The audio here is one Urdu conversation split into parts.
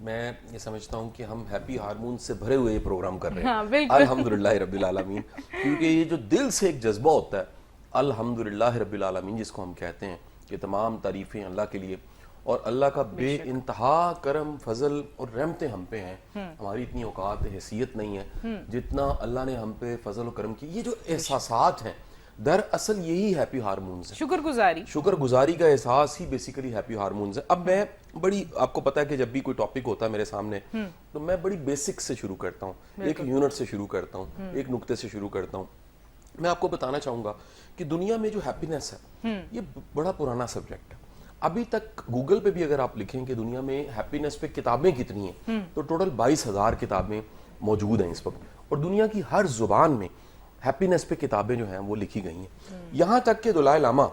میں یہ سمجھتا ہوں کہ ہم ہیپی ہارمون سے بھرے ہوئے یہ پروگرام کر رہے ہیں الحمدللہ رب العالمین, کیونکہ یہ جو دل سے ایک جذبہ ہوتا ہے الحمدللہ رب العالمین جس کو ہم کہتے ہیں کہ تمام تعریفیں اللہ کے لیے, اور اللہ کا بے انتہا کرم فضل اور رحمتیں ہم پہ ہیں. ہماری اتنی اوقات حیثیت نہیں ہے جتنا اللہ نے ہم پہ فضل و کرم کی. یہ جو احساسات ہیں دراصل یہی ہیپی ہارمونز ہیں. شکر گزاری کا احساس ہی بیسیکلی ہیپی ہارمونز ہیں. اب میں بڑی, آپ کو پتا ہے کہ جب بھی کوئی ٹاپک ہوتا ہے میرے سامنے تو میں بڑی بیسک سے شروع کرتا ہوں, ایک یونٹ سے شروع کرتا ہوں, ایک نقطے سے شروع کرتا ہوں. میں آپ کو بتانا چاہوں گا کہ دنیا میں جو ہیپینس ہے یہ بڑا پرانا سبجیکٹ ہے. ابھی تک گوگل پہ بھی اگر آپ لکھیں کہ دنیا میں ہیپینس پہ کتابیں کتنی ہیں تو ٹوٹل 22,000 کتابیں موجود ہیں اس وقت, اور دنیا کی ہر زبان میں ہیپینس پہ کتابیں جو ہیں وہ لکھی گئی ہیں. یہاں تک کہ دلائے لاما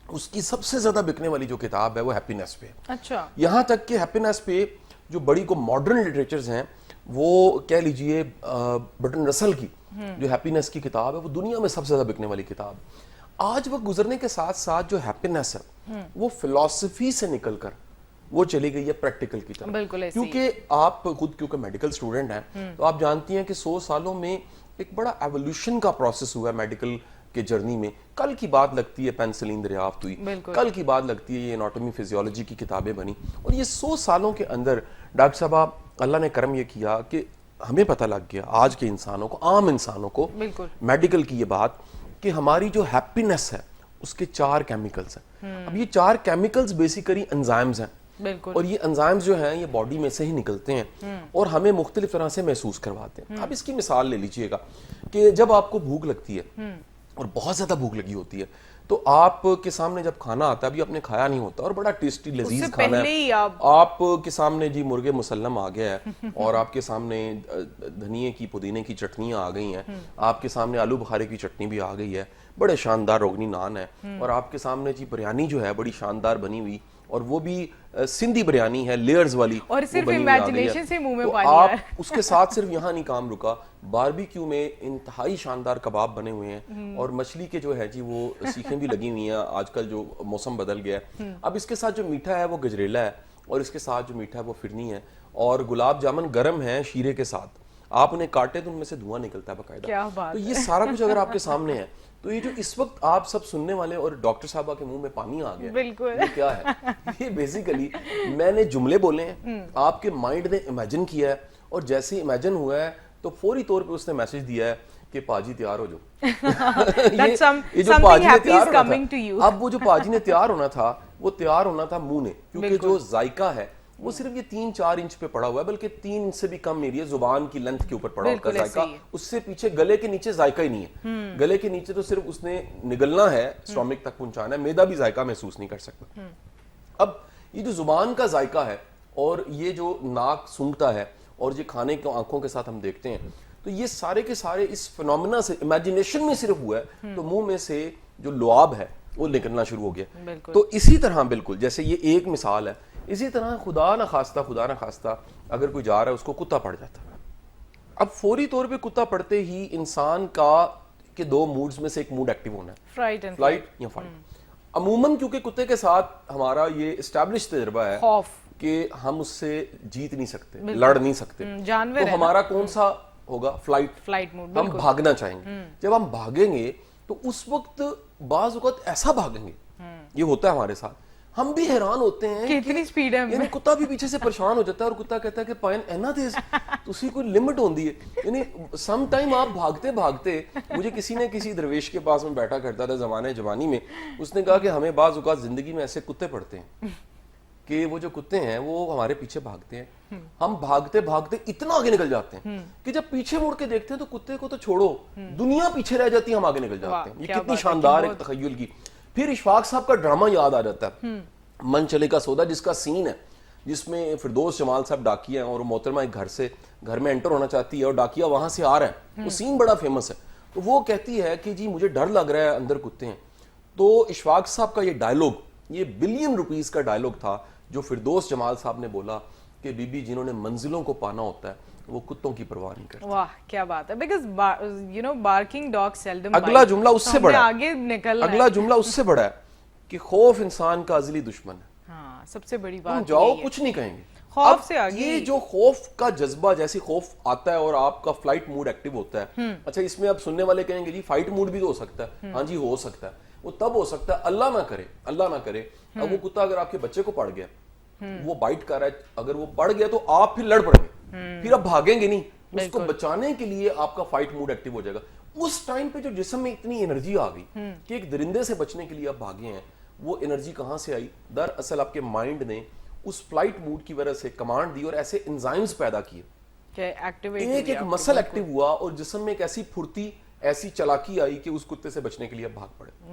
اس کی سب سے زیادہ بکنے والی جو کتاب ہے وہ ہیپینس پہ. اچھا. یہاں تک کہ ہیپینس پہ جو بڑی کو ماڈرن لٹریچرز ہیں وہ کہہ لیجئے برٹن رسل کی جو ہیپینس کی کتاب ہے وہ دنیا میں سب سے زیادہ بکنے والی کتاب. آج وقت گزرنے کے ساتھ ساتھ جو ہیپینس ہے وہ فلسفی سے نکل کر وہ چلی گئی ہے پریکٹیکل کی طرف. کیونکہ آپ خود کیونکہ میڈیکل سٹوڈنٹ ہیں تو آپ جانتی ہیں کہ 100 سالوں میں ایک بڑا ایولیوشن کا پروسیس ہوا ہے میڈیکل کے جرنی میں. کل کی بات لگتی ہے پینسلین دریافت ہوئی, کل کی بات لگتی ہے یہ اناٹومی فزیولوجی کی کتابیں بنی, اور یہ 100 سالوں کے اندر ڈاکٹر صاحب اللہ نے کرم یہ کیا کہ ہمیں پتہ لگ گیا آج کے انسانوں کو, عام انسانوں کو, میڈیکل کی یہ بات کہ ہماری جو ہیپینس ہے اس کے 4 کیمیکلز ہیں. اب یہ 4 کیمیکلز بیسیکلی انزائمز ہیں, اور یہ انزائمز جو ہیں یہ باڈی میں سے ہی نکلتے ہیں اور ہمیں مختلف طرح سے محسوس کرواتے ہیں. اب اس کی مثال لے لیجئے گا کہ جب آپ کو بھوک لگتی ہے اور بہت زیادہ بھوک لگی ہوتی ہے تو آپ کے سامنے جب کھانا آتا ہے, ابھی آپ نے کھایا نہیں ہوتا اور بڑا ٹیسٹی لذیذ کھانا ہے, آپ کے سامنے جی مرغ مسلم آ گیا ہے اور آپ کے سامنے دھنیے کی پودینے کی چٹنیاں آ گئی ہیں, آپ کے سامنے آلو بخارے کی چٹنی بھی آ گئی ہے, بڑے شاندار روغنی نان ہے, اور آپ کے سامنے جی بریانی جو ہے بڑی شاندار بنی ہوئی, اور وہ بھی سندھی بریانی ہے لیئرز والی, اور صرف امیجنیشن سے منہ میں پانی تو آیا ہے. آپ اس کے ساتھ صرف یہاں نہیں کام رکا, باربیکیو میں انتہائی شاندار کباب بنے ہوئے ہیں, اور مچھلی کے جو ہے جی وہ سیخیں بھی لگی ہوئی ہیں, آج کل جو موسم بدل گیا ہے. اب اس کے ساتھ جو میٹھا ہے وہ گجریلا ہے, اور اس کے ساتھ جو میٹھا ہے وہ فرنی ہے, اور گلاب جامن گرم ہے شیرے کے ساتھ, آپ انہیں کاٹے تو ان میں سے دھواں نکلتا ہے باقاعدہ. تو یہ سارا کچھ اگر آپ کے سامنے ہے تو یہ جو اس وقت آپ سب سننے والے اور ڈاکٹر صاحبہ کے منہ میں پانی آ گیا یہ کیا ہے؟ یہ بیسیکلی میں نے جملے بولے ہیں, آپ کے مائنڈ نے امیجن کیا ہے, اور جیسے ہی امیجن ہوا ہے تو فوری طور پہ اس نے میسج دیا ہے کہ پاجی تیار ہو جو. یہ جو پاجی نے تیار ہونا تھا, اب وہ جو پاجی نے تیار ہونا تھا وہ تیار ہونا تھا منہ نے, کیونکہ جو ذائقہ ہے وہ صرف یہ 3-4 انچ پہ پڑا ہوا ہے, بلکہ 3 انچ سے بھی کم ایریا زبان کی لینتھ کے اوپر پڑا ہوتا ہے ذائقہ, اس سے پیچھے گلے کے نیچے ذائقہ ہی نہیں ہے. گلے کے نیچے تو صرف اس نے نگلنا ہے, اسٹومک تک پہنچانا ہے, میدا بھی ذائقہ محسوس نہیں کر سکتا. اب یہ جو زبان کا ذائقہ ہے اور یہ جو ناک سونگھتا ہے اور یہ کھانے کو آنکھوں کے ساتھ ہم دیکھتے ہیں, تو یہ سارے کے سارے اس فنومینا سے امیجنیشن میں صرف ہوا ہے, تو منہ میں سے جو لعاب ہے وہ نکلنا شروع ہو گیا. تو اسی طرح بالکل جیسے یہ ایک مثال ہے, اسی طرح خدا نہ خواستہ اگر کوئی جا رہا ہے اس کو کتا پڑ جاتا ہے. اب فوری طور پہ کتا پڑتے ہی انسان کا کہ 2 موڈز میں سے ایک موڈ ایکٹیو ہونا ہے, فلائٹ یا فائٹ. عموماً کیونکہ کتے کے ساتھ ہمارا یہ اسٹیبلش تجربہ ہے کہ ہم اس سے جیت نہیں سکتے, لڑ نہیں سکتے, تو ہمارا کون سا ہوگا؟ Flight mode. ہم بھاگنا چاہیں گے. جب ہم بھاگیں گے تو اس وقت بعض اوقات ایسا بھاگیں گے, یہ ہوتا ہے ہمارے ساتھ, ہم بھی حیران ہوتے ہیں کہ اتنی سپیڈ ہے, یعنی کتا بھی پیچھے سے پریشان ہو جاتا ہے, اور کتا کہتا ہے کہ پائن اینا تیز, تو اسی کوئی لمٹ ہوندی ہے. یعنی سم ٹائم آپ بھاگتے بھاگتے, مجھے کسی نے کسی درویش کے پاس میں بیٹھا کرتا تھا زمانے جوانی میں, اس نے کہا کہ ہمیں بعض اوقات زندگی میں ایسے کتے پڑتے ہیں کہ وہ جو کتے ہیں وہ ہمارے پیچھے بھاگتے ہیں, ہم بھاگتے بھاگتے اتنا آگے نکل جاتے ہیں کہ جب پیچھے مڑ کے دیکھتے ہیں تو کتے کو تو چھوڑو, دنیا پیچھے رہ جاتی ہے, ہم آگے نکل جاتے ہیں. یہ کتنی شاندار ایک تخیل کی. پھر اشفاق صاحب کا ڈرامہ یاد آ جاتا ہے, من چلے کا سودا, جس کا سین ہے جس میں فردوس جمال صاحب ڈاکیا ہیں اور محترمہ ایک گھر میں انٹر ہونا چاہتی ہے اور ڈاکیا وہاں سے آ رہا ہے, وہ سین بڑا فیمس ہے. تو وہ کہتی ہے کہ جی مجھے ڈر لگ رہا ہے, اندر کتے ہیں. تو اشفاق صاحب کا یہ ڈائلوگ, یہ $1 بلین کا ڈائلوگ تھا جو فردوس جمال صاحب نے بولا کہ بی بی جنہوں نے منزلوں کو پانا ہوتا ہے وہ کتوں کی پرواہ نہیں کرتے. واہ کیا بات ہے, because you know barking dog seldom. اگلا جملہ اس سے بڑا آگے نکل, اگلا جملہ اس سے بڑا ہے کہ خوف انسان کا ازلی دشمن ہے. ہاں سب سے بڑی بات جاؤ کچھ نہیں کہیں گے, خوف سے آگے یہ جو خوف کا جذبہ جیسے خوف آتا ہے اور آپ کا فلائٹ موڈ ایکٹیو ہوتا ہے. اچھا اس میں اب سننے والے کہیں گے جی فائٹ موڈ بھی تو ہو سکتا ہے. ہاں جی ہو سکتا ہے. وہ تب ہو سکتا ہے اللہ نہ کرے اب وہ کتا اگر آپ کے بچے کو پڑ گیا, وہ بائٹ کر رہا ہے, اگر وہ پڑ گیا تو آپ پھر لڑ پڑیں گے, پھر آپ بھاگیں گے نہیں. اس کو بچانے کے لیے آپ کا فائٹ موڈ ایکٹیو ہو جائے گا. اس ٹائم پہ جو جسم میں اتنی انرجی آ گئی کہ ایک درندے سے بچنے کے لیے آپ بھاگے ہیں, وہ انرجی کہاں سے آئی؟ دراصل آپ کے مائنڈ نے اس فلائٹ موڈ کی وجہ سے کمانڈ دی اور ایسے انزائمز پیدا کیے, ایک مسل ایکٹیو ہوا اور جسم میں ایک ایسی پھرتی ایسی چلاکی آئی کہ اس کتے سے بچنے کے لیے آپ بھاگ پڑے.